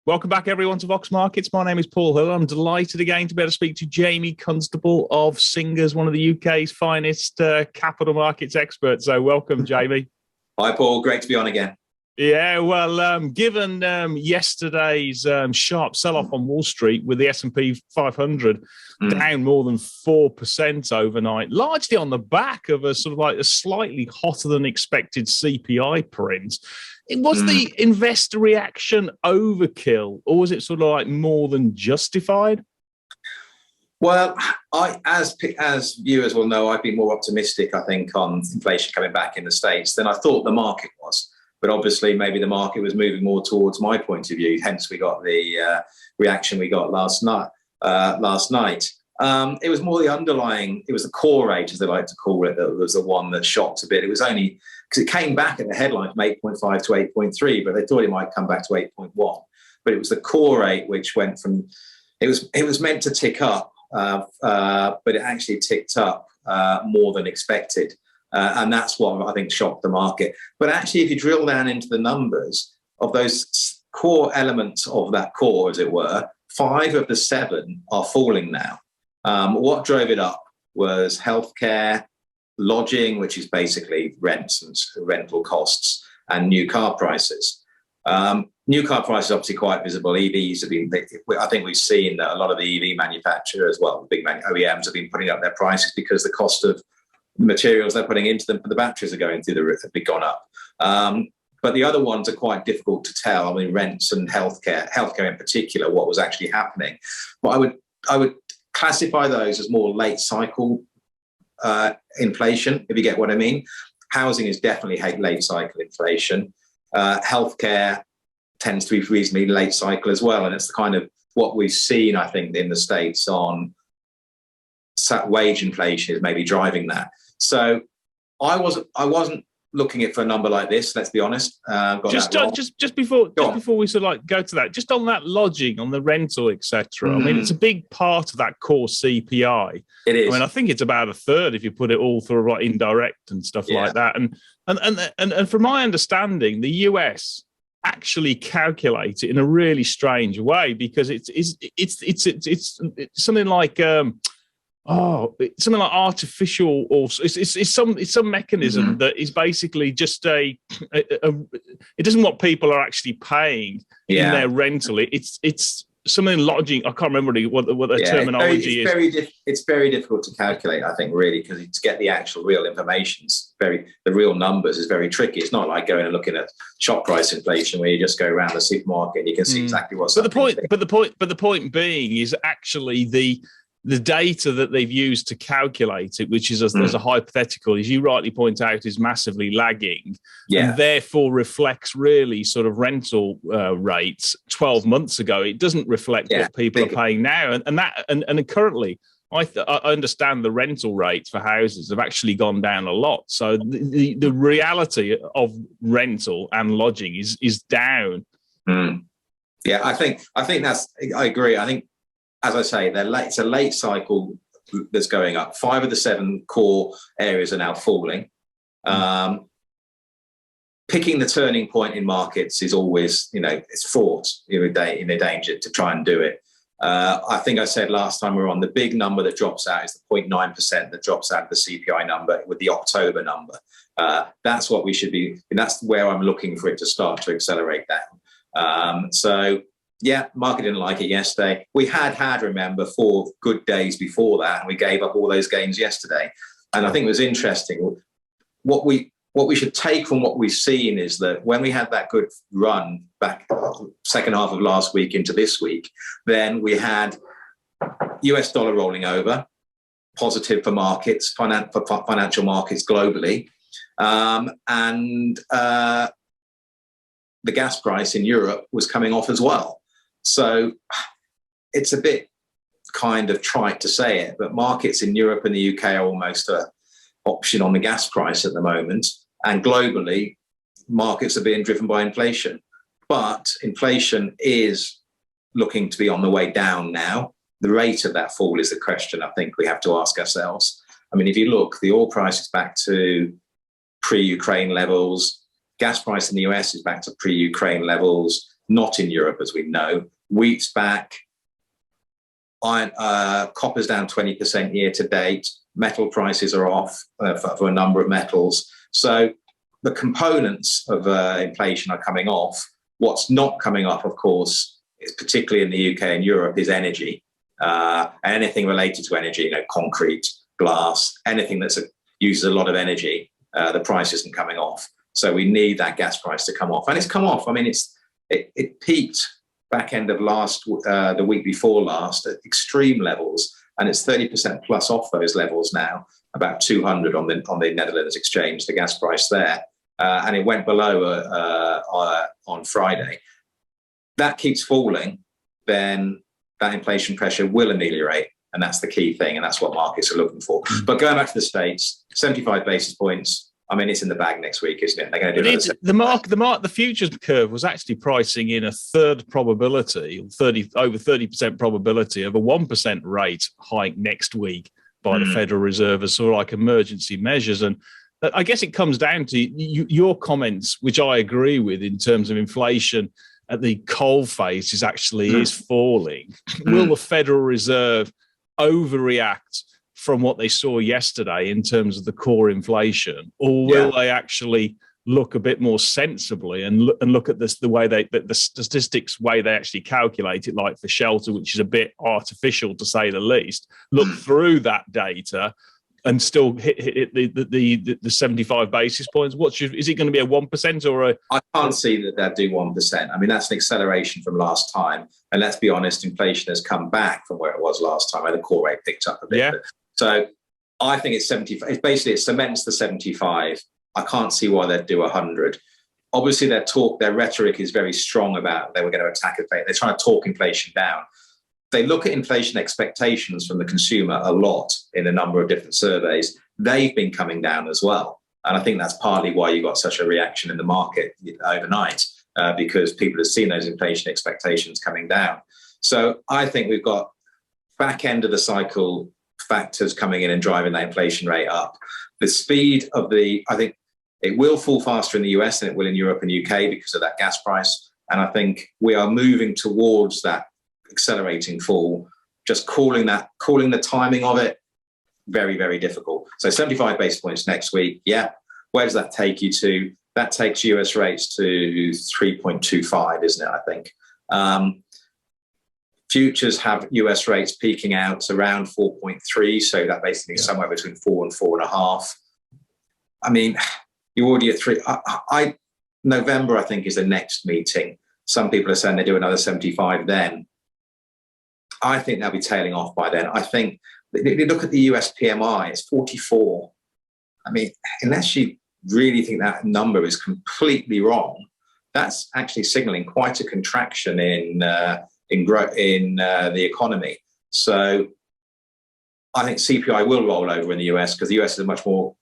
Welcome back, everyone, to Vox Markets. My name is Paul Hill. I'm delighted again to be able to speak to Jamie Constable of Singers, one of the UK's finest capital markets experts. So welcome, Jamie. Hi, Paul. Great to be on again. Yeah, well, given yesterday's sharp sell-off on Wall Street with the S&P 500 down more than 4% overnight, largely on the back of a sort of like a slightly hotter than expected CPI print, was the investor reaction overkill, or was it sort of like more than justified? Well, as viewers will know, I've been more optimistic, I think, on inflation coming back in the States than I thought the market was. But obviously, maybe the market was moving more towards my point of view. Hence, we got the reaction we got last night. It was more the underlying. It was the core rate, as they like to call it, that was the one that shocked a bit. It was only because it came back at the headline from 8.5 to 8.3, but they thought it might come back to 8.1. But it was the core rate which went from. It was meant to tick up, but it actually ticked up more than expected. And that's what I think shocked the market. But actually, if you drill down into the numbers of those core elements of that core, as it were, 5 of the 7 are falling now. What drove it up was healthcare, lodging, which is basically rents and rental costs, and new car prices. New car prices are obviously quite visible. EVs have been, I think we've seen that a lot of the EV manufacturers, well, big OEMs have been putting up their prices because the cost of materials they're putting into them for the batteries are going through the roof, have gone up. But the other ones are quite difficult to tell. I mean, rents and healthcare in particular, what was actually happening. But I would classify those as more late cycle inflation, if you get what I mean. Housing is definitely late cycle inflation. Healthcare tends to be reasonably late cycle as well. And it's the kind of what we've seen, I think, in the States on wage inflation is maybe driving that. So I wasn't looking at for a number like this. Let's be honest. Just before we sort of like go to that, just on that lodging, on the rental, etc. I mean, it's a big part of that core CPI. It is. I mean, I think it's about a third if you put it all through like indirect and stuff like that. And from my understanding, the US actually calculate it in a really strange way because it's something like. Something like artificial, or it's some mechanism that is basically just it isn't what people are actually paying in their rental. It's something lodging. I can't remember what the terminology is. It's very difficult to calculate, I think, really, because to get the actual real information, the real numbers is very tricky. It's not like going and looking at shop price inflation where you just go around the supermarket and you can see exactly what's. But the point being is actually the data that they've used to calculate it, which is as a hypothetical, as you rightly point out, is massively lagging, and therefore reflects really sort of rental rates 12 months ago. It doesn't reflect what people are paying now, and currently, I understand the rental rates for houses have actually gone down a lot. So the reality of rental and lodging is down. Yeah, I think I agree. I think, as I say, it's a late cycle that's going up. 5 of the 7 core areas are now falling. Picking the turning point in markets is always, it's fraught in a danger to try and do it. I think I said last time we were on, the big number that drops out is the 0.9% that drops out of the CPI number with the October number. That's what we should be, and that's where I'm looking for it to start to accelerate down. Market didn't like it yesterday. We had, remember, 4 good days before that, and we gave up all those gains yesterday. And I think it was interesting. What we should take from what we've seen is that when we had that good run back second half of last week into this week, then we had US dollar rolling over, positive for markets, for financial markets globally, and the gas price in Europe was coming off as well. So it's a bit kind of trite to say it, but markets in Europe and the UK are almost an option on the gas price at the moment. And globally, markets are being driven by inflation. But inflation is looking to be on the way down now. The rate of that fall is the question I think we have to ask ourselves. I mean, if you look, the oil price is back to pre-Ukraine levels. Gas price in the US is back to pre-Ukraine levels. not in Europe, as we know. Wheat's back. Copper's down 20% year to date. Metal prices are off for a number of metals. So the components of inflation are coming off. What's not coming up, of course, is particularly in the UK and Europe, is energy. Anything related to energy, concrete, glass, anything that uses a lot of energy, the price isn't coming off. So we need that gas price to come off. And it's come off. I mean, it peaked back end of the week before last at extreme levels, and it's 30% plus off those levels now, about 200 on the Netherlands exchange, the gas price there. And it went below on Friday. That keeps falling, then that inflation pressure will ameliorate. And that's the key thing. And that's what markets are looking for. But going back to the States, 75 basis points. I mean, it's in the bag next week, isn't it? They're going to do the futures curve was actually pricing in a third probability, over 30% probability of a 1% rate hike next week by the Federal Reserve as sort of like emergency measures. And I guess it comes down to your comments, which I agree with in terms of inflation at the coal face is falling. Will the Federal Reserve overreact from what they saw yesterday in terms of the core inflation, or will they actually look a bit more sensibly and look at this, the statistics way they actually calculate it, like for shelter, which is a bit artificial to say the least, look through that data and still hit the 75 basis points? Is it going to be a 1% or a? I can't see that they'll do 1%. I mean, that's an acceleration from last time. And let's be honest, inflation has come back from where it was last time, where the core rate picked up a bit. Yeah. So I think it's 75. It's basically, it cements the 75. I can't see why they'd do 100. Obviously, their rhetoric is very strong about they were going to attack inflation. They're trying to talk inflation down. They look at inflation expectations from the consumer a lot in a number of different surveys. They've been coming down as well. And I think that's partly why you got such a reaction in the market overnight, because people have seen those inflation expectations coming down. So I think we've got back end of the cycle factors coming in and driving that inflation rate up. The speed of I think it will fall faster in the US than it will in Europe and UK because of that gas price. And I think we are moving towards that accelerating fall. Just calling the timing of it, very, very difficult. So 75 basis points next week. Yeah. Where does that take you to? That takes US rates to 3.25, isn't it? I think. Futures have US rates peaking out around 4.3. So that basically is somewhere between 4 and 4.5. I mean, you're already at 3. November, I think, is the next meeting. Some people are saying they do another 75 then. I think they'll be tailing off by then. I think if you look at the US PMI, it's 44. I mean, unless you really think that number is completely wrong, that's actually signaling quite a contraction in the economy. So I think CPI will roll over in the US because the US is a much more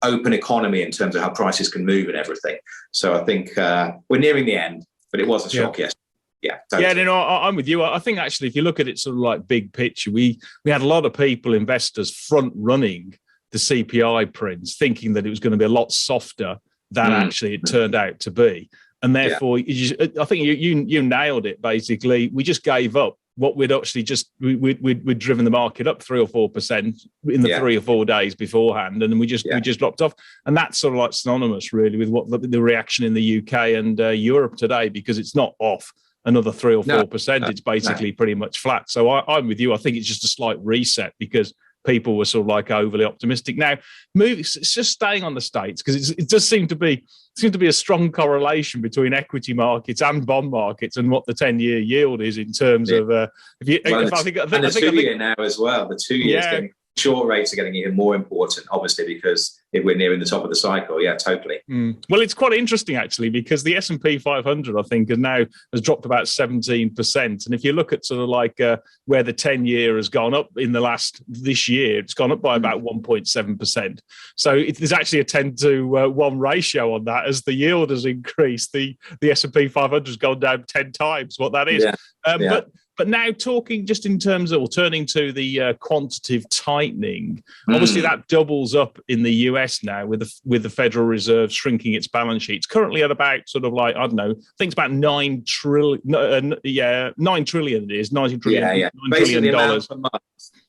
open economy in terms of how prices can move and everything. So I think we're nearing the end, but it was a shock yesterday. Yeah, totally. Yeah, I'm with you. I think actually, if you look at it sort of like big picture, we had a lot of people, investors, front running the CPI prints, thinking that it was going to be a lot softer than actually it turned out to be, and therefore, I think you nailed it. Basically, we just gave up what we'd actually we'd driven the market up 3 or 4% in the 3 or 4 days beforehand, and then we just dropped off, and that's sort of like synonymous really with what the reaction in the UK and Europe today, because it's not off another 3 or 4%. It's basically pretty much flat. So I'm with you. I think it's just a slight reset because people were sort of like overly optimistic. Now, it's just staying on the States, because it does seem to be a strong correlation between equity markets and bond markets and what the 10-year yield is in terms of. I think the 2-year now as well. The 2 years short rates are getting even more important, obviously, because if we're nearing the top of the cycle. Yeah, totally. Well, it's quite interesting actually, because the S&P 500, I think, has dropped about 17%. And if you look at sort of like where the 10-year has gone up this year, it's gone up by about 1.7%. So there's actually a 10-to-1 ratio on that. As the yield has increased, the S&P 500 has gone down 10 times what that is. But But now talking just in terms of, or turning to the quantitative tightening, obviously that doubles up in the US now with the Federal Reserve shrinking its balance sheet. It's currently at about sort of like, I don't know, I think it's about 9 trillion. 9 trillion it is, 90 trillion. Yeah. $9 trillion.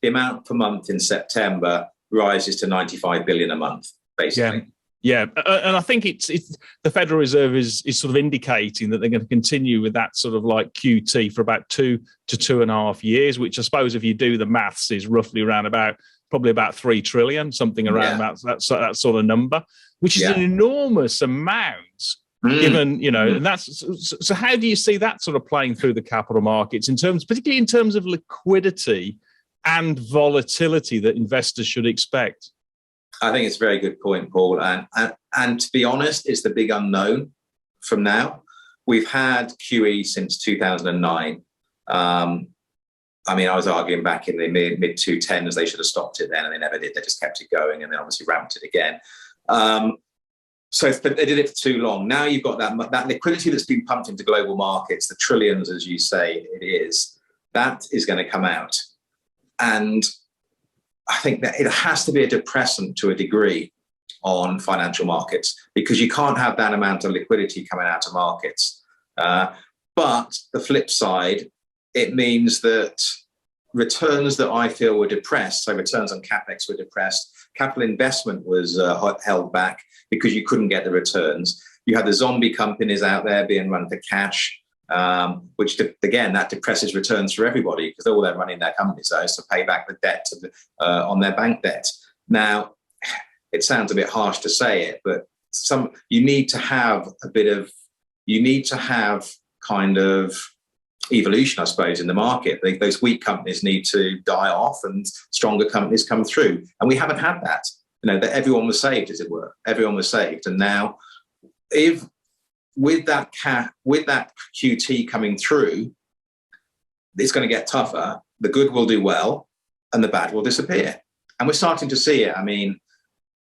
The amount per month in September rises to 95 billion a month, basically. Yeah, and I think it's the Federal Reserve is sort of indicating that they're going to continue with that sort of like QT for about 2 to 2.5 years, which I suppose if you do the maths is roughly around probably about 3 trillion, something around that sort of number, which is an enormous amount. Given, and that's so. How do you see that sort of playing through the capital markets particularly in terms of liquidity and volatility that investors should expect? I think it's a very good point, Paul. And to be honest, it's the big unknown from now. We've had QE since 2009. I was arguing back in the mid 2010s they should have stopped it then, and they never did. They just kept it going and then obviously ramped it again. So they did it for too long. Now you've got that liquidity that's been pumped into global markets, the trillions, as you say, that is going to come out. And I think that it has to be a depressant to a degree on financial markets, because you can't have that amount of liquidity coming out of markets. But the flip side, it means that returns that I feel were depressed, so returns on CapEx were depressed, capital investment was held back because you couldn't get the returns. You had the zombie companies out there being run for cash, which again, that depresses returns for everybody because all they're running their companies is to pay back the debt on their bank debt. Now, it sounds a bit harsh to say it, but you need to have kind of evolution, I suppose, in the market. Those weak companies need to die off and stronger companies come through. And we haven't had that. That everyone was saved, as it were. Everyone was saved. And now, with that QT coming through, it's going to get tougher. The good will do well, and the bad will disappear. And we're starting to see it. I mean,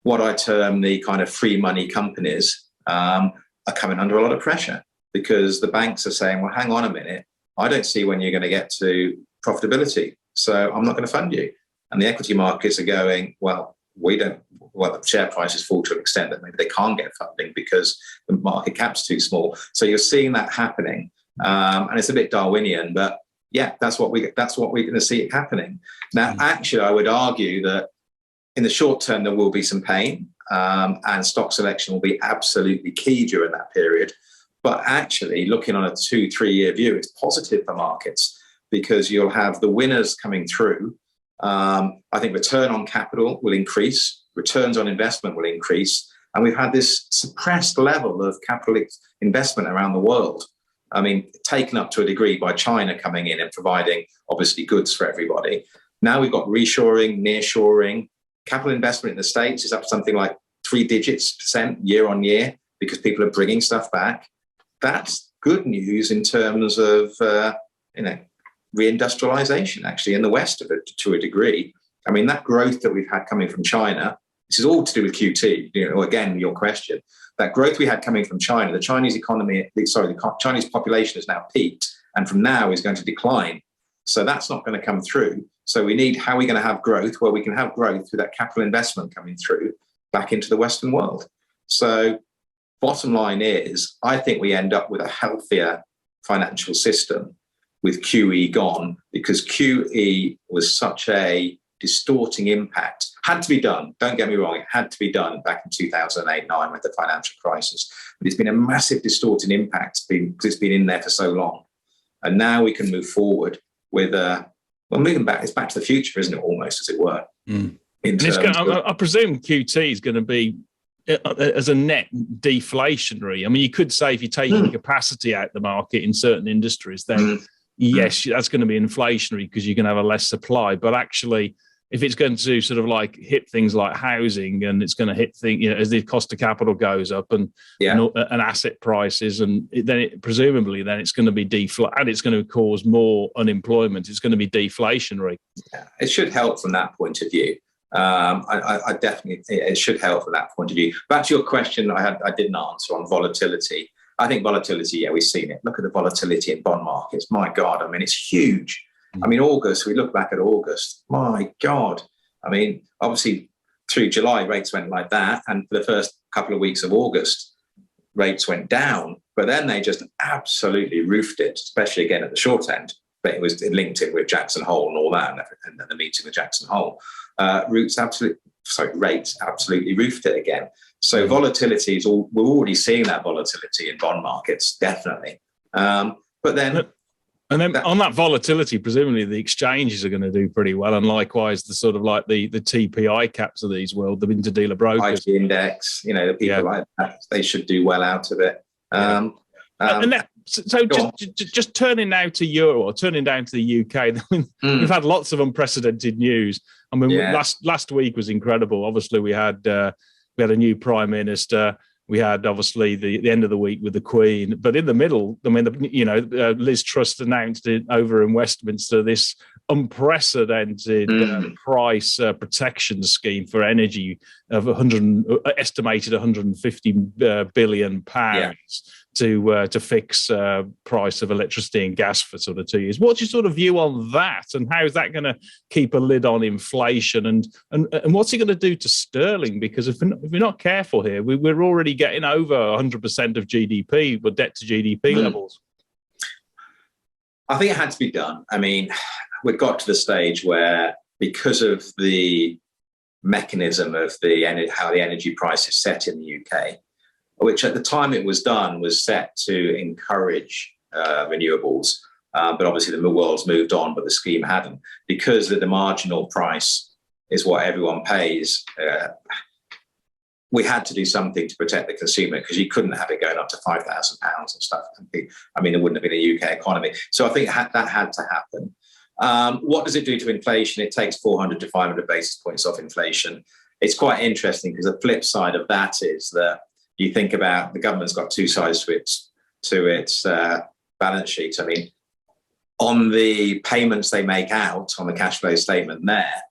what I term the kind of free money companies are coming under a lot of pressure because the banks are saying, well, hang on a minute, I don't see when you're going to get to profitability, so I'm not going to fund you. And the equity markets are going, well, the share prices fall to an extent that maybe they can't get funding because the market cap's too small. So you're seeing that happening, and it's a bit Darwinian, but yeah, that's what we're going to see it happening. Now, actually, I would argue that in the short term there will be some pain, and stock selection will be absolutely key during that period. But actually, looking on a 2-3 year view, it's positive for markets because you'll have the winners coming through. I think return on capital will increase, returns on investment will increase, and we've had this suppressed level of capital investment around the world. I mean, taken up to a degree by China coming in and providing, obviously, goods for everybody. Now we've got reshoring, nearshoring. Capital investment in the States is up something like 3 digits % year on year because people are bringing stuff back. That's good news in terms of, reindustrialization, actually, in the West to a degree. I mean, that growth that we've had coming from China, this is all to do with QT, again, your question. That growth we had coming from China, the Chinese Chinese population has now peaked and from now is going to decline. So that's not going to come through. So how are we going to have growth? Well, we can have growth through that capital investment coming through back into the Western world. So bottom line is, I think we end up with a healthier financial system with QE gone, because QE was such a distorting impact. Had to be done. Don't get me wrong. It had to be done back in 2008-9 with the financial crisis. But it's been a massive distorting impact because it's been in there for so long. And now we can move forward with moving back. It's back to the future, isn't it? Almost, as it were. I presume QT is going to be as a net deflationary. I mean, you could say if you're taking capacity out the market in certain industries, then yes, that's going to be inflationary because you're going to have a less supply. But actually, if it's going to sort of like hit things like housing, and it's going to hit things, as the cost of capital goes up and asset prices, and presumably it's going to be and it's going to cause more unemployment. It's going to be deflationary. Yeah, it should help from that point of view. I definitely think it should help from that point of view. Back to your question, I didn't answer on volatility. I think volatility, yeah, we've seen it. Look at the volatility in bond markets. My God, I mean, it's huge. I mean, August, we look back at August, my God. I mean, obviously through July, rates went like that. And for the first couple of weeks of August, rates went down. But then they just absolutely roofed it, especially again at the short end. But it was linked in with Jackson Hole and all that, and then the meeting with Jackson Hole. Rates absolutely roofed it again. So volatility is all, we're already seeing that volatility in bond markets, definitely. But then... And then on that volatility, presumably the exchanges are going to do pretty well, and likewise the sort of like the TPI caps of these world, the interdealer brokers, IG index, you know, the people like that, they should do well out of it. Just turning now to Europe, or turning down to the UK, we've had lots of unprecedented news. I mean, last week was incredible. Obviously, we had a new prime minister. We had obviously the end of the week with the Queen, but in the middle, I mean, Liz Truss announced it over in Westminster, this unprecedented price protection scheme for energy of estimated 150 billion pounds to fix price of electricity and gas for sort of 2 years. What's your sort of view on that, and how is that going to keep a lid on inflation, and what's it going to do to sterling? Because if we're not careful here, we're already getting over 100% of GDP, but debt to GDP levels. I think it had to be done. I mean, we've got to the stage where, because of the mechanism of how the energy price is set in the UK, which at the time it was done was set to encourage renewables, but obviously the world's moved on, but the scheme hadn't, because the marginal price is what everyone pays. We had to do something to protect the consumer, because you couldn't have it going up to £5,000 and stuff. I mean, there wouldn't have been a UK economy. So I think that had to happen. What does it do to inflation? It takes 400 to 500 basis points off inflation. It's quite interesting, because the flip side of that is that you think about the government's got two sides to its balance sheet. I mean, on the payments they make out on the cash flow statement there,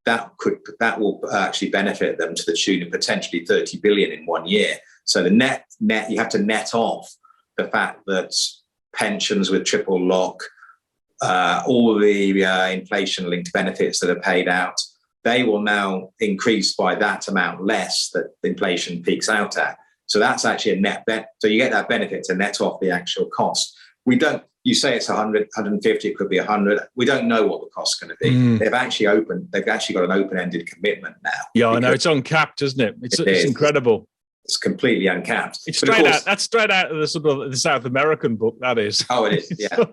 that will actually benefit them to the tune of potentially 30 billion in 1 year. So the net, you have to net off the fact that pensions with triple lock, all the inflation-linked benefits that are paid out, they will now increase by that amount less that the inflation peaks out at. So that's actually a net bet. So you get that benefit to net off the actual cost. You say it's 100, 150, it could be 100. We don't know what the cost's going to be. They've actually got an open-ended commitment now. Yeah, I know, it's uncapped, isn't it? It's incredible. It's completely uncapped. It's straight out. That's straight out of the sort of the South American book. That is. Oh, it is. Yeah.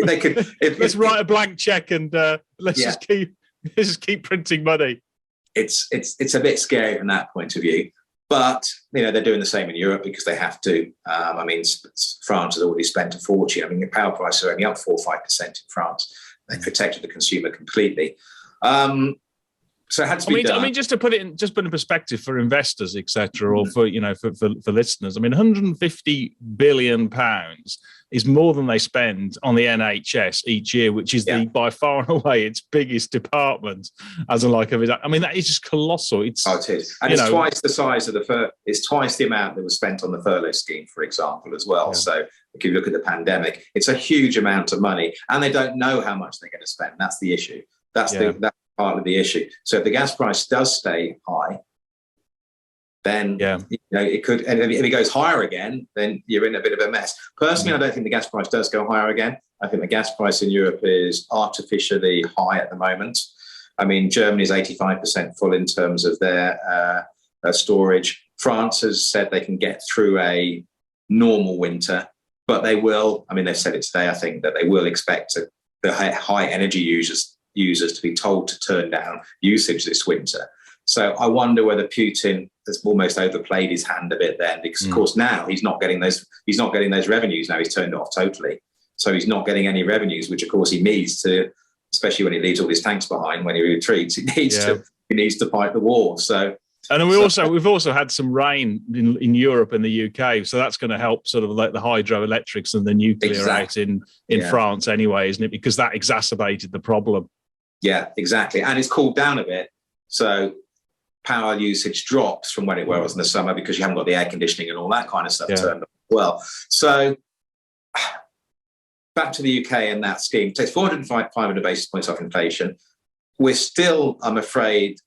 They could. Let's write a blank check and let's just keep printing money. It's a bit scary from that point of view, but they're doing the same in Europe because they have to. I mean, France has already spent a fortune. I mean, the power prices are only up 4 or 5% in France. They protected the consumer completely. So it had to be done. I mean, just to put it in perspective for investors, etc., or for listeners. I mean, 150 billion pounds is more than they spend on the NHS each year, which is by far and away its biggest department. I mean, that is just colossal. It is, and it's twice the size of it's twice the amount that was spent on the furlough scheme, for example, as well. Yeah. So if you look at the pandemic, it's a huge amount of money, and they don't know how much they're going to spend. That's the issue. That's part of the issue. So if the gas price does stay high, then it could, and if it goes higher again, then you're in a bit of a mess. Personally, I don't think the gas price does go higher again. I think the gas price in Europe is artificially high at the moment. I mean, Germany is 85% full in terms of their storage. France has said they can get through a normal winter, but they will. I mean, they've said it today. I think that they will expect the high energy users to be told to turn down usage this winter. So I wonder whether Putin has almost overplayed his hand a bit then, because of course now he's not getting those revenues. Now he's turned it off totally. So he's not getting any revenues, which of course he needs to, especially when he leaves all his tanks behind, when he retreats, he needs to fight the war. So, and we've also had some rain in Europe and the UK, so that's going to help sort of like the hydroelectrics and the nuclear out in France anyway, isn't it? Because that exacerbated the problem. Yeah, exactly. And it's cooled down a bit. So power usage drops from when it was in the summer because you haven't got the air conditioning and all that kind of stuff turned up as well. So back to the UK and that scheme. It takes 500 basis points off inflation. We're still, I'm afraid,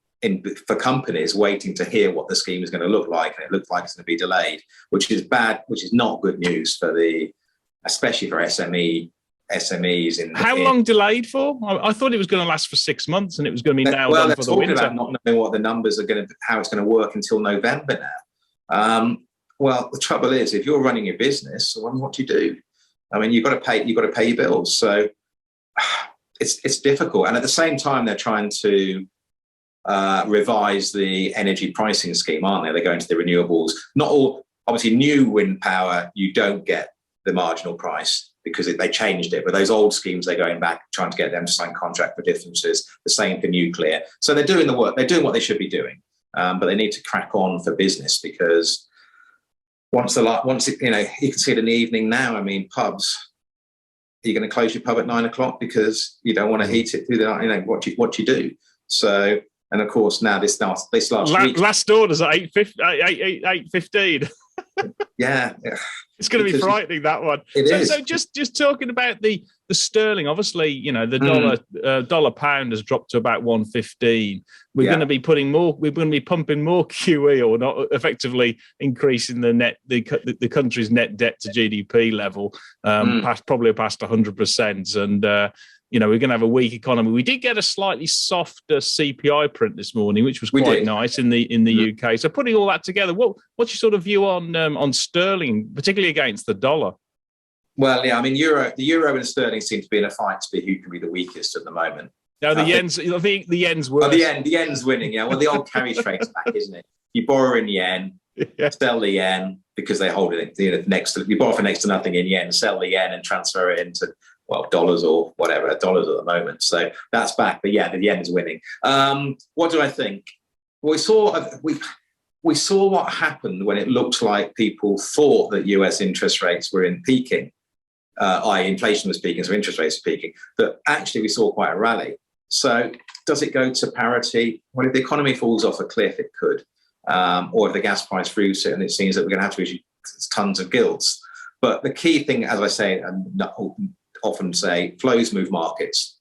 for companies waiting to hear what the scheme is going to look like, and it looks like it's going to be delayed, which is bad, which is not good news for especially for SMEs. How long delayed for? I thought it was going to last for 6 months, and it was going to be nailed on for the winter. About not knowing what the numbers are going to, how it's going to work until November now. Well, the trouble is, if you're running your business, what do you do? I mean, you've got to pay your bills, so it's difficult. And at the same time, they're trying to revise the energy pricing scheme, aren't they? They're going to the renewables. Not all, obviously, new wind power, you don't get the marginal price because they changed it. But those old schemes, they're going back, trying to get them to sign contract for differences. The same for nuclear. So they're doing the work. They're doing what they should be doing, but they need to crack on for business because once you can see it in the evening now. I mean, pubs. Are you going to close your pub at 9 o'clock because you don't want to heat it through the night? You know what you do. So, and of course now this last week, last orders at 8:15. Yeah, it's going to be frightening, that one. So just talking about the sterling, obviously, the dollar pound has dropped to about 115. We're going to be putting more. We're going to be pumping more QE, or not, effectively increasing the country's net debt to GDP level, probably past 100%. And we're going to have a weak economy. We did get a slightly softer CPI print this morning, which was quite nice in the UK. So putting all that together, what's your sort of view on sterling, particularly against the dollar? Well, yeah, I mean, the euro and sterling seem to be in a fight to be who can be the weakest at the moment. No, I think the yen's worse. The yen's winning, yeah. Well, the old carry trade's back, isn't it? You borrow in yen, sell the yen because they hold it you borrow for next to nothing in yen, sell the yen and transfer it into dollars or whatever, dollars at the moment. So that's back. But yeah, the yen is winning. What do I think? We saw what happened when it looked like people thought that US interest rates were peaking, i.e. inflation was peaking, so interest rates were peaking, but actually we saw quite a rally. So does it go to parity? Well, if the economy falls off a cliff, it could. Or if the gas price fruits it, and it seems that we're going to have to issue tons of gilts. But the key thing, as I say, and often say, flows move markets.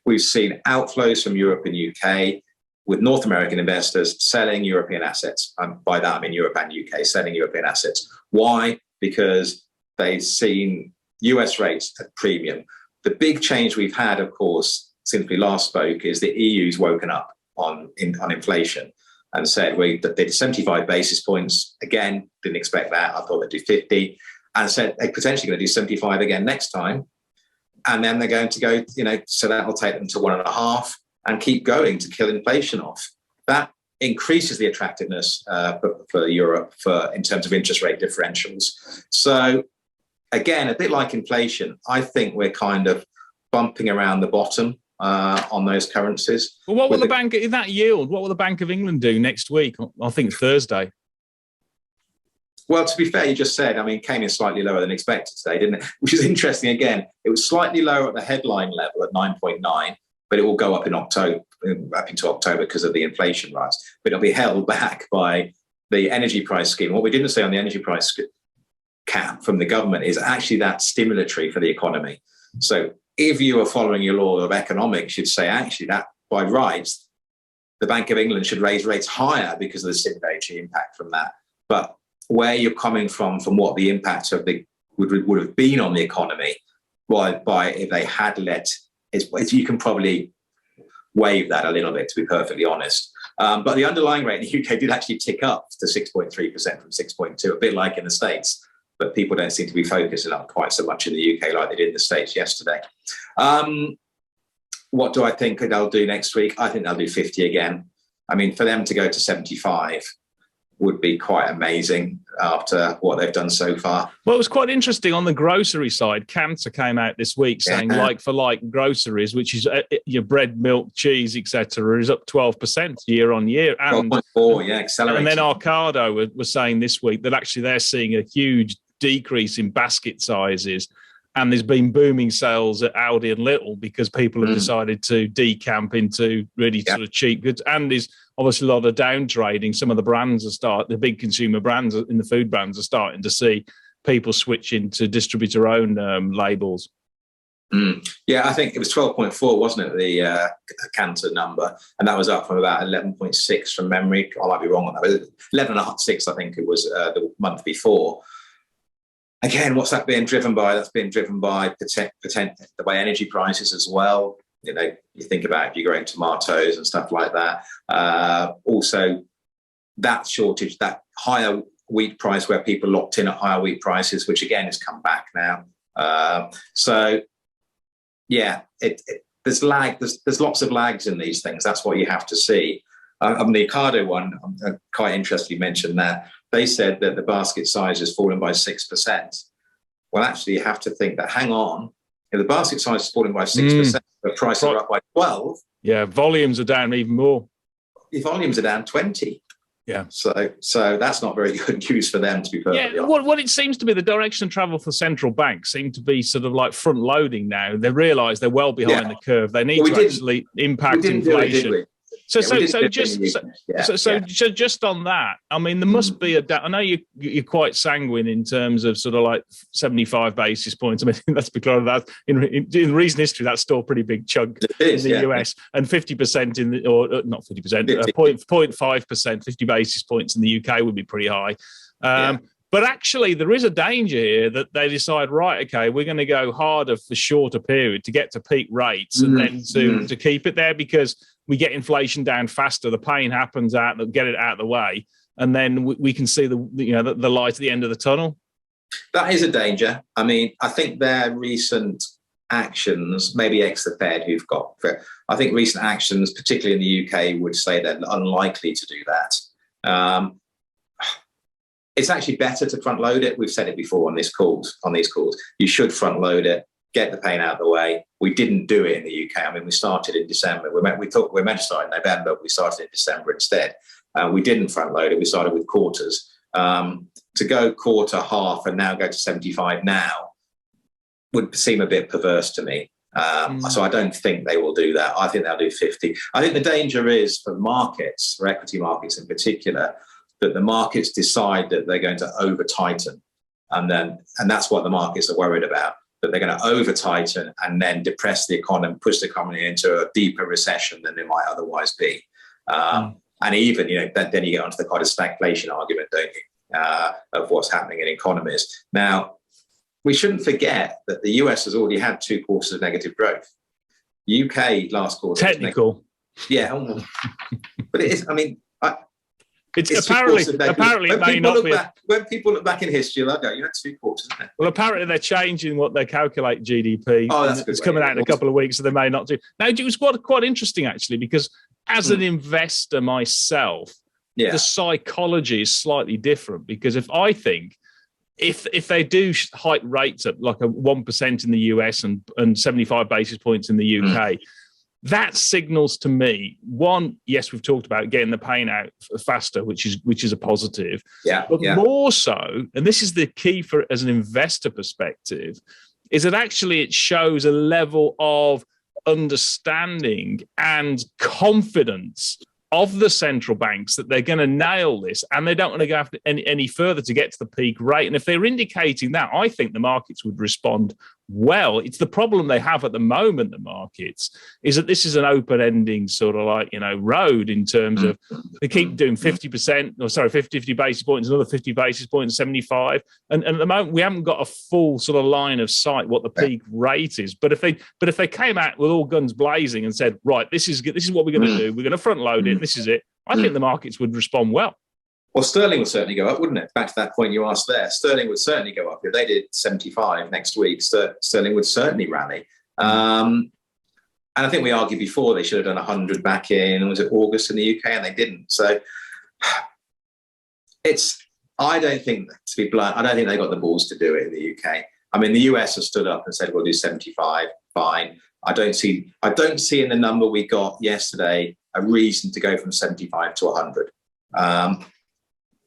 We've seen outflows from Europe and UK with North American investors selling European assets. By that, I mean Europe and UK selling European assets. Why? Because they've seen US rates at premium. The big change we've had, of course, since we last spoke, is the EU's woken up on inflation and said they did 75 basis points. Again, didn't expect that. I thought they'd do 50. And said they're potentially going to do 75 again next time. And then they're going to go, so that'll take them to 1.5 and keep going to kill inflation off. That increases the attractiveness for Europe in terms of interest rate differentials. So again, a bit like inflation, I think we're kind of bumping around the bottom on those currencies. Well, what will the Bank of England do next week? I think Thursday. Well, to be fair, you just said, it came in slightly lower than expected today, didn't it? Which is interesting. Again, it was slightly lower at the headline level at 9.9, but it will go up into October because of the inflation rise. But it'll be held back by the energy price scheme. What we didn't say on the energy price cap from the government is actually that stimulatory for the economy. So if you are following your law of economics, you'd say actually that by rights, the Bank of England should raise rates higher because of the stimulatory impact from that. But where you're coming from what the impact of would have been on the economy, by if they had you can probably waive that a little bit, to be perfectly honest. But the underlying rate in the UK did actually tick up to 6.3% from 6.2%, a bit like in the States. But people don't seem to be focusing on quite so much in the UK like they did in the States yesterday. What do I think they'll do next week? I think they'll do 50 again. For them to go to 75 would be quite amazing after what they've done so far. Well, it was quite interesting on the grocery side. Cantor came out this week saying like-for-like groceries, which is your bread, milk, cheese, etc., is up 12% year on year. 12.4, accelerating. And then Arcado was saying this week that actually they're seeing a huge decrease in basket sizes. and there's been booming sales at Aldi and Lidl because people have decided to decamp into really sort of cheap goods. And there's obviously a lot of down trading. Some of the brands the big consumer brands in the food brands are starting to see people switching to distributor-owned labels. Yeah, I think it was 12.4, wasn't it, the Kantar number? And that was up from about 11.6 from memory. I might be wrong on that. 11.6, I think it was the month before. Again, what's that being driven by? That's being driven by the way energy prices as well. You know, you think about if you're growing tomatoes and stuff like that. Also, that shortage, that higher wheat price where people locked in at higher wheat prices, which again has come back now. Yeah, there's lag. There's lots of lags in these things. That's what you have to see. On the Ocado one, I'm quite interested you mentioned that. They said that the basket size has fallen by 6%. Well, actually, you have to think that, hang on, if the basket size is falling by 6%, the prices are up by 12. Yeah, volumes are down even more. The volumes are down 20. Yeah. So that's not very good news for them, to be perfectly honest. What it seems to be the direction of travel for central banks seem to be sort of like front loading now. They realise they're well behind the curve. They need to actually impact inflation. Just on that, I mean, there must be I know you're quite sanguine in terms of sort of like 75 basis points. I mean, that's because of that in recent history, that's still a pretty big chunk in the US, and 50% or not 50%, 0.5%, 50 basis points in the UK would be pretty high. But actually, there is a danger here that they decide, right, okay, we're going to go harder for shorter period to get to peak rates and then to keep it there, because we get inflation down faster, the pain happens get it out of the way, and then we can see the light at the end of the tunnel. That is a danger. I mean, I think their recent actions, maybe ex the Fed, I think recent actions, particularly in the UK, would say they're unlikely to do that. It's actually better to front load it. We've said it before on these calls. You should front load it, get the pain out of the way. We didn't do it in the UK. I mean, we started in December. We meant to start in November. We started in December instead. We didn't front load it. We started with quarters. To go quarter, half, and now go to 75 now would seem a bit perverse to me. So I don't think they will do that. I think they'll do 50. I think the danger is for markets, for equity markets in particular, that the markets decide that they're going to over tighten, and that's what the markets are worried about. That they're going to over tighten and then depress the economy, push the economy into a deeper recession than it might otherwise be. And even, then you get onto the kind of stagflation argument, don't you, of what's happening in economies. Now, we shouldn't forget that the US has already had 2 quarters of negative growth. UK last quarter. Technical. Yeah. But it is, I mean, it's apparently it may not be. When people look back in history, they'll go, 2 quarters, isn't it? Well, apparently they're changing what they calculate GDP. Oh, that's good. It's coming out in a couple of weeks, so they may not do. Now, it was quite interesting, actually, because as an investor myself, the psychology is slightly different, because if they do hike rates at like a 1% in the US and 75 basis points in the UK, that signals to me, one, yes, we've talked about getting the pain out faster, which is a positive. But more so, and this is the key for as an investor perspective, is that actually it shows a level of understanding and confidence of the central banks that they're going to nail this, and they don't want to go after any further to get to the peak rate. And if they're indicating that, I think the markets would respond well. It's the problem they have at the moment, the markets, is that this is an open-ending sort of like, road in terms of they keep doing 50 basis points, another 50 basis points, 75. And at the moment, we haven't got a full sort of line of sight what the peak rate is. But if they came out with all guns blazing and said, right, this is what we're going to do, we're going to front load it, this is it, I think the markets would respond well. Well, sterling would certainly go up, wouldn't it? Back to that point you asked there. Sterling would certainly go up. If they did 75 next week, sterling would certainly rally. And I think we argued before they should have done 100 back in, was it August in the UK? And they didn't. So I don't think, to be blunt, I don't think they got the balls to do it in the UK. I mean, the US has stood up and said, we'll do 75, fine. I don't see in the number we got yesterday a reason to go from 75 to 100.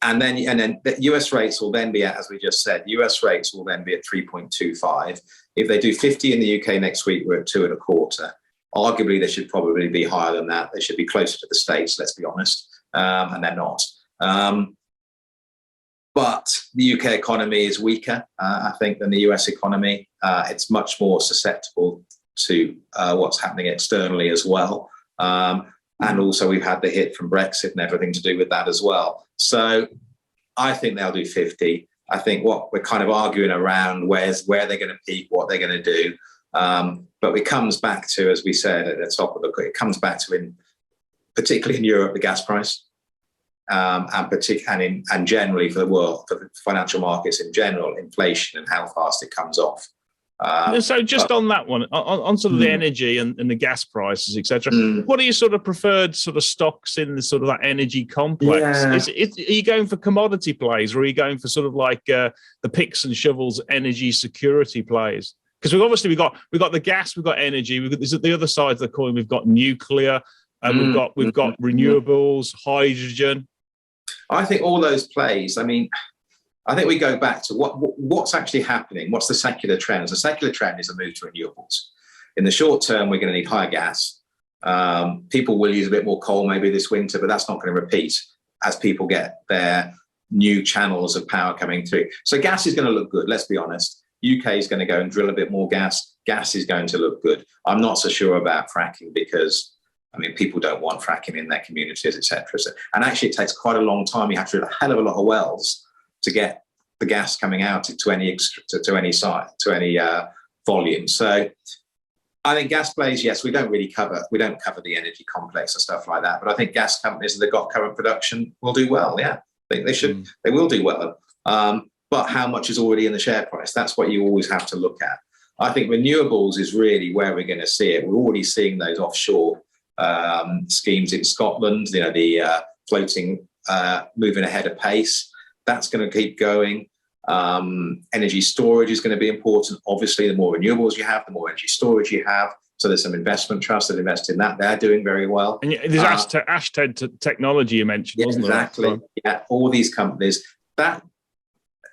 And then the US rates will then be at, as we just said, US rates will then be at 3.25. If they do 50 in the UK next week, we're at 2.25. Arguably, they should probably be higher than that. They should be closer to the States, let's be honest, and they're not. But the UK economy is weaker, I think, than the US economy. It's much more susceptible to what's happening externally as well. And also we've had the hit from Brexit and everything to do with that as well. So I think they'll do 50. I think what we're kind of arguing around where they're going to peak, what they're going to do. But it comes back to, as we said at the top of the, it comes back to, particularly in Europe, the gas price. And generally for the world, for the financial markets in general, inflation and how fast it comes off. So just on that one, on sort of the energy and the gas prices, etc. What are your sort of preferred sort of stocks in the sort of that energy complex? Yeah. Are you going for commodity plays, or are you going for sort of like the picks and shovels energy security plays? Because we've got the gas, we've got energy, we've got this at the other side of the coin. We've got nuclear, and we've got renewables, hydrogen. I think all those plays. I mean, I think we go back to what's actually happening. What's the secular trends? The secular trend is a move to renewables. In the short term, we're going to need higher gas. People will use a bit more coal maybe this winter, but that's not going to repeat as people get their new channels of power coming through. So gas is going to look good, let's be honest. UK is going to go and drill a bit more gas. Gas is going to look good. I'm not so sure about fracking because, I mean, people don't want fracking in their communities, etc. So, and actually, it takes quite a long time. You have to drill a hell of a lot of wells to get the gas coming out to any volume. So I think gas plays, yes, we don't cover the energy complex and stuff like that. But I think gas companies that have got current production will do well. Yeah, they will do well. But how much is already in the share price? That's what you always have to look at. I think renewables is really where we're going to see it. We're already seeing those offshore schemes in Scotland, the floating moving ahead of pace. That's going to keep going. Energy storage is going to be important. Obviously, the more renewables you have, the more energy storage you have. So there's some investment trusts that invest in that. They're doing very well. And there's Ashtead Technology you mentioned, wasn't there? Exactly. Yeah, all these companies. That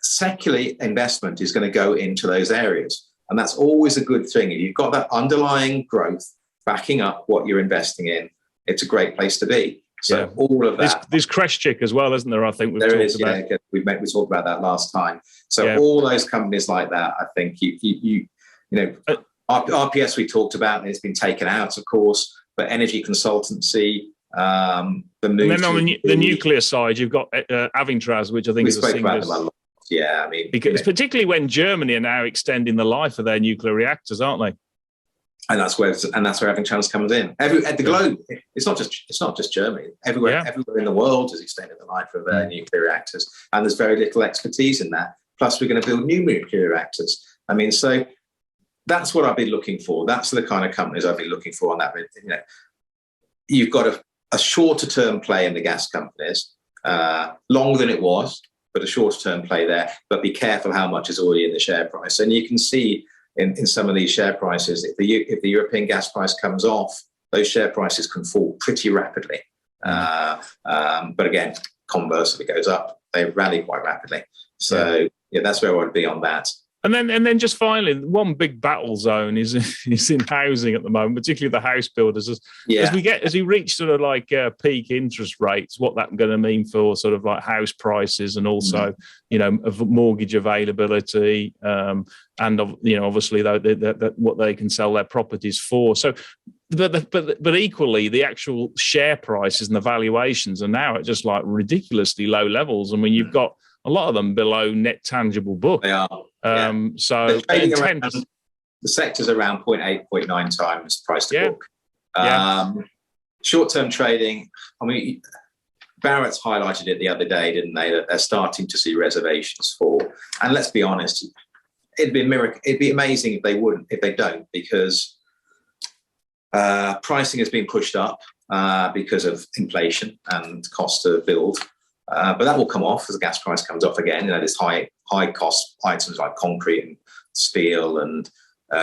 secular investment is going to go into those areas. And that's always a good thing. If you've got that underlying growth backing up what you're investing in, it's a great place to be. So all of that. There's Crestchick as well, isn't there? I think we talked about that last time. So all those companies like that, I think RPS we talked about, and it's been taken out, of course, but energy consultancy, the move. And then on the nuclear side, you've got Avintraz, which I think is a single. Yeah, I mean, because particularly when Germany are now extending the life of their nuclear reactors, aren't they? And that's where Avintraz comes in. At the globe, it's not just Germany. Everywhere in the world has extended the life of their nuclear reactors, and there's very little expertise in that. Plus, we're going to build new nuclear reactors. I mean, so that's what I've been looking for. That's the kind of companies I've been looking for on that. You've got a shorter term play in the gas companies, longer than it was, but a shorter term play there. But be careful how much is already in the share price, and you can see. In some of these share prices, if the European gas price comes off, those share prices can fall pretty rapidly. But again, conversely, if it goes up, they rally quite rapidly. So that's where I would be on that. And then just finally, one big battle zone is in housing at the moment, particularly the house builders. As we reach sort of like peak interest rates, what that's going to mean for sort of like house prices and also of mortgage availability and obviously that what they can sell their properties for. So, but equally, the actual share prices and the valuations are now at just like ridiculously low levels. I mean, you've got a lot of them below net tangible book. They are. So the sector's around 0.8, 0.9 times price to book. Short-term trading, I mean, Barrett's highlighted it the other day, didn't they? That they're starting to see reservations fall. And let's be honest, it'd be a miracle. It'd be amazing if they don't, because pricing has been pushed up because of inflation and cost to build. But that will come off as the gas price comes off again. There's high cost items like concrete and steel and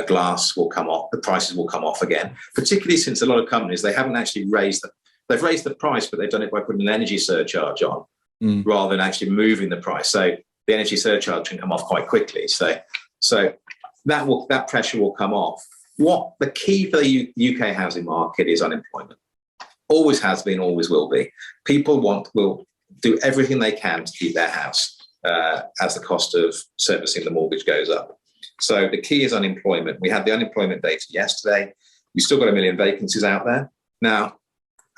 glass will come off. The prices will come off again, particularly since a lot of companies, they haven't actually they've raised the price, but they've done it by putting an energy surcharge on rather than actually moving the price. So the energy surcharge can come off quite quickly. So that pressure will come off. What the key for the UK housing market is unemployment. Always has been, always will be. People will do everything they can to keep their house as the cost of servicing the mortgage goes up. So the key is unemployment. We had the unemployment data yesterday. You've still got 1 million vacancies out there. Now,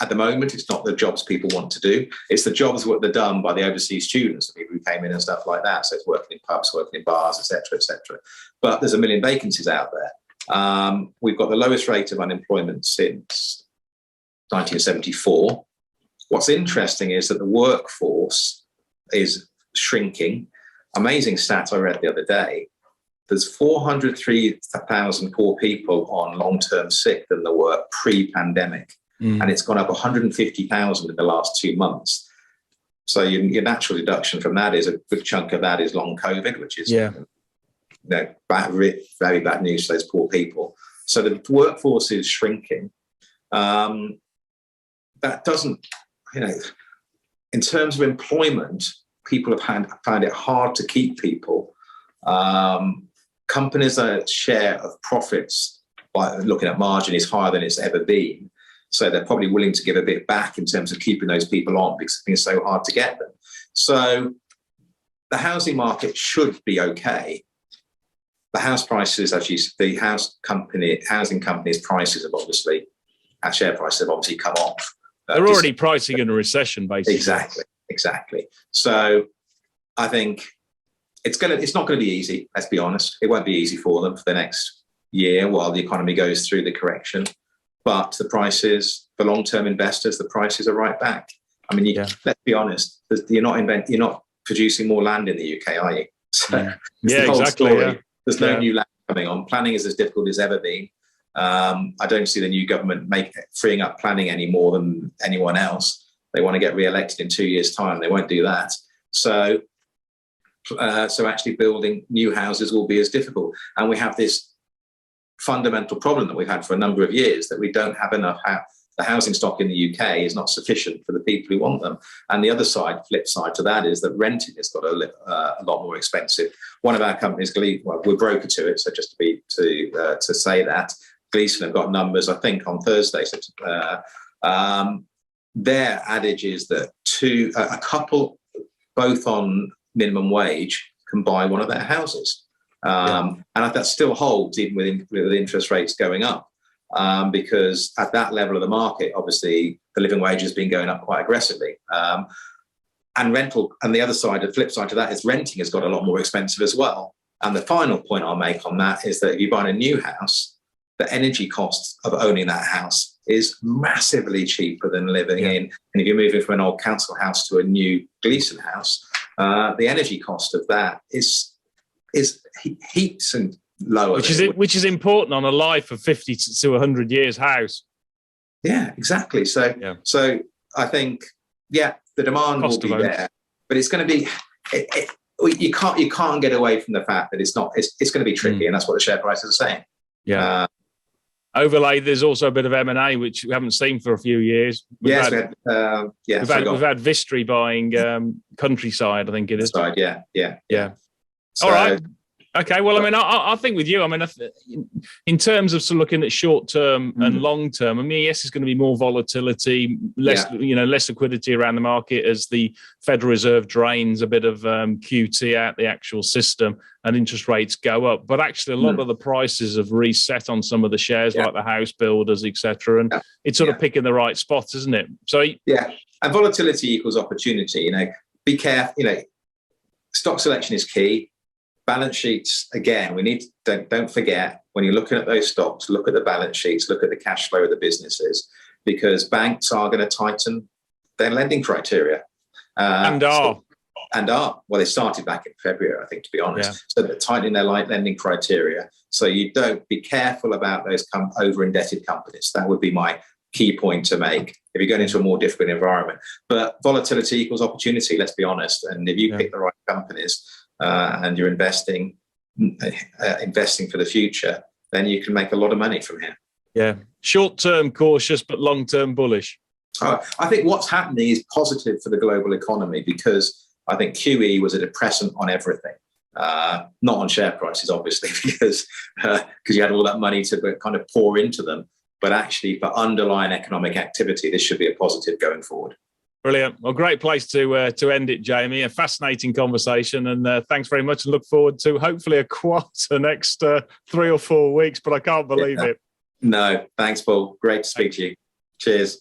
at the moment, it's not the jobs people want to do. It's the jobs that are done by the overseas students, the people who came in and stuff like that. So it's working in pubs, working in bars, etc., etc. But there's 1 million vacancies out there. We've got the lowest rate of unemployment since 1974. What's interesting is that the workforce is shrinking. Amazing stats I read the other day. There's 403,000 more people on long-term sick than there were pre-pandemic. And it's gone up 150,000 in the last 2 months. So your natural deduction from that is a good chunk of that is long COVID, which is very bad news for those poor people. So the workforce is shrinking. That doesn't, in terms of employment, people have found it hard to keep people. Companies' share of profits, by looking at margin, is higher than it's ever been. So they're probably willing to give a bit back in terms of keeping those people on because it's been so hard to get them. So the housing market should be okay. The house prices, the housing companies' prices have obviously, our share prices have obviously come off. They're already pricing in a recession, basically. Exactly. So I think it's not going to be easy. Let's be honest. It won't be easy for them for the next year while the economy goes through the correction. But the prices for long-term investors, the prices are right back. I mean, let's be honest. You're not producing more land in the UK, are you? So the whole story. Yeah. There's no new land coming on. Planning is as difficult as ever been. I don't see the new government freeing up planning any more than anyone else. They want to get re-elected in 2 years' time. They won't do that. So actually building new houses will be as difficult. And we have this fundamental problem that we've had for a number of years, that we don't have enough. The housing stock in the UK is not sufficient for the people who want them. And the flip side to that is that renting has got a lot more expensive. One of our companies, we're broker to it, so just to say that, Gleeson have got numbers, I think, on Thursday. So, their adage is that a couple, both on minimum wage, can buy one of their houses. And that still holds even with interest rates going up, because at that level of the market, obviously, the living wage has been going up quite aggressively. And rental, and the flip side to that is renting has got a lot more expensive as well. And the final point I'll make on that is that if you buy a new house, the energy cost of owning that house is massively cheaper than living in. And if you're moving from an old council house to a new Gleeson house, the energy cost of that is heaps and lower. Which is important on a life of 50 to 100 years house. Yeah, exactly. So I think, the demand will be there, but it's going to be, you can't get away from the fact that it's going to be tricky, and that's what the share prices are saying. Yeah. Overlay, there's also a bit of M&A, which we haven't seen for a few years. We've had Vistry buying Countryside, I think it is. Yeah. So, all right. Okay. Well, I mean, I think with you, I mean, in terms of looking at short term and long term, I mean, yes, there's going to be more volatility, less liquidity around the market as the Federal Reserve drains a bit of QT out the actual system and interest rates go up. But actually, a lot of the prices have reset on some of the shares, like the Housebuilders, etc. And it's sort of picking the right spot, isn't it? So and volatility equals opportunity. Be careful. Stock selection is key. Balance sheets, again, don't forget, when you're looking at those stocks, look at the balance sheets, look at the cash flow of the businesses, because banks are going to tighten their lending criteria. Well, they started back in February, I think, to be honest. So they're tightening their lending criteria. So you don't be careful about those over-indebted companies. That would be my key point to make if you're going into a more difficult environment. But volatility equals opportunity, let's be honest. And if you pick the right companies, and you're investing for the future, then you can make a lot of money from here. Yeah, short-term cautious, but long-term bullish. I think what's happening is positive for the global economy, because I think QE was a depressant on everything. Not on share prices, obviously, because you had all that money to kind of pour into them. But actually, for underlying economic activity, this should be a positive going forward. Brilliant. Well, great place to end it, Jamie. A fascinating conversation, and thanks very much. And look forward to hopefully a quieter next 3 or 4 weeks. But I can't believe it. No, thanks, Paul. Great to speak to you. Cheers.